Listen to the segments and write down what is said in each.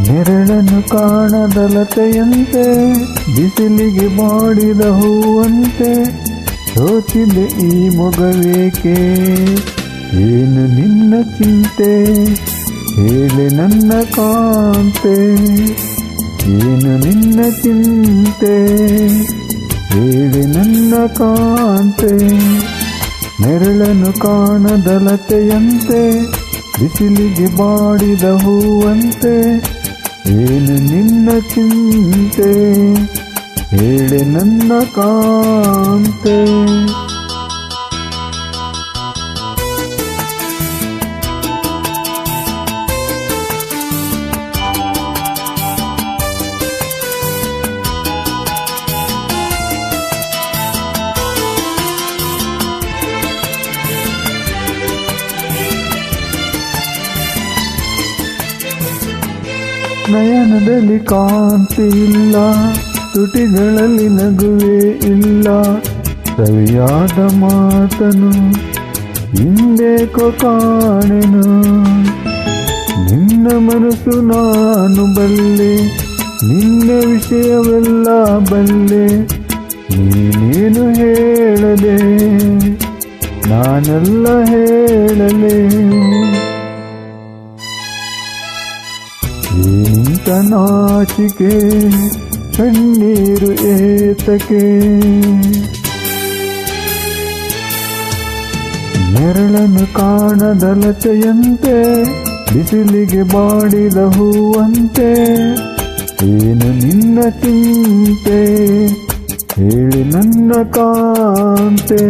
ನೆರಳನ್ನು ಕಾಣದಲತೆಯಂತೆ ಬಿಸಿಲಿಗೆ ಬಾಡಿದ ಹೂವಂತೆ ಸೋತಿದೆ ಈ ಮೊಗವೇಕೆ. ಏನು ನಿನ್ನ ಚಿಂತೆ ಹೇಳಿ ನನ್ನ ಕಾಂತೆ, ಏನು ನಿನ್ನ ಚಿಂತೆ ಹೇಳಿ ನನ್ನ ಕಾಂತೆ. ನೆರಳನ್ನು ಕಾಣದಲತೆಯಂತೆ ಬಿಸಿಲಿಗೆ ಬಾಡಿದ ಹೂವಂತೆ ಏನು ನಿನ್ನ ಚಿಂತೆ ಹೇಳಿ ನನ್ನ ಕಾಂತೆ. ನಯನದಲ್ಲಿ ಕಾಂತಿ ಇಲ್ಲ, ತುಟಿಗಳಲ್ಲಿ ನಗುವೆ ಇಲ್ಲ, ಸವಿಯಾದ ಮಾತನು ಹಿಂದೇಕೋ ಕಾಣೆನು. ನಿನ್ನ ಮನಸ್ಸು ನಾನು ಬಲ್ಲೆ, ನಿನ್ನ ವಿಷಯವೆಲ್ಲ ಬಲ್ಲೆ, ನೀನೇನು ಹೇಳದೆ ನಾನೆಲ್ಲ ಹೇಳಲೆ. ಇಂಥ ನಾಚಿಕೆ ಕಣ್ಣೀರು ಏತಕ್ಕೆ. ನೆರಳನ್ನು ಕಾಣದಲತೆಯಂತೆ ಬಿಸಿಲಿಗೆ ಬಾಡಿದ ಹೂವಂತೆ ಏನು ನಿನ್ನ ಚಿಂತೆ ಹೇಳಿ ನನ್ನ ಕಾಂತೆ.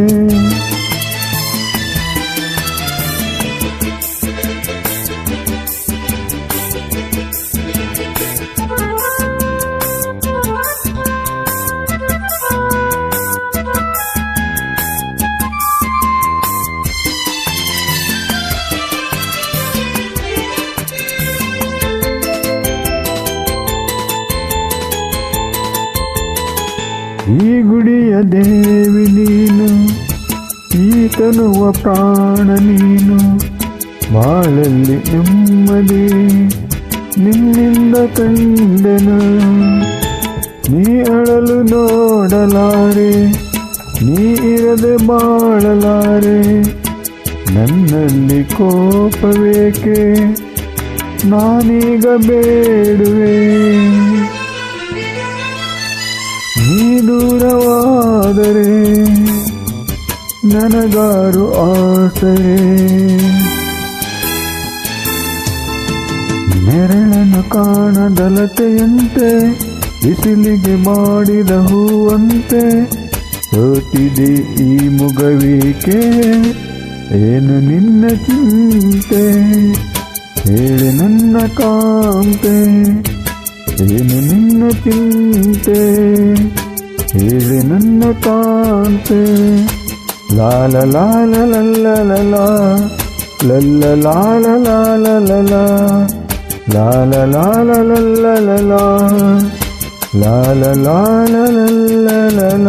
ಈ ಗುಡಿಯ ದೇವಿ ನೀನು, ಈ ತನುವ ಪ್ರಾಣ ನೀನು, ಬಾಳಲ್ಲಿ ನೆಮ್ಮದಿ ನಿನ್ನಿಂದ ಕಂಡೆನು. ನೀ ಅಳಲು ನೋಡಲಾರೆ, ನೀ ಇರದೆ ಬಾಳಲಾರೆ, ನನ್ನಲ್ಲಿ ಕೋಪವೇಕೆ ನಾನೀಗ ಬೇಡುವೆ. ನೀ ದೂರವಾದರೆ ನನಗಾರು ಆಸರೆ. ನೆರಳನ್ನು ಕಾಣದಲತೆಯಂತೆ ಬಿಸಿಲಿಗೆ ಬಾಡಿದ ಹೂವಂತೆ ಸೋತಿದೆ ಈ ಮೊಗವೇಕೆ. ಏನು ನಿನ್ನ ಚಿಂತೆ ಹೇಳಿ ನನ್ನ ಕಾಂತೆ, ಏನು ನಿನ್ನ ಚಿಂತೆ ಹೇಳಿ ನನ್ನ ಕಾಂತೆ. ಲಾಲ ಲಾಲ ಲಲ್ಲ ಲಲ ಲಲ್ಲ ಲಾಲ ಲಾಲ ಲಲ ಲಾಲ ಲಾಲ ಲಲ್ಲ ಲಲ ಲಾಲ ಲಾಲ ಲಲ್ಲ ಲಲ.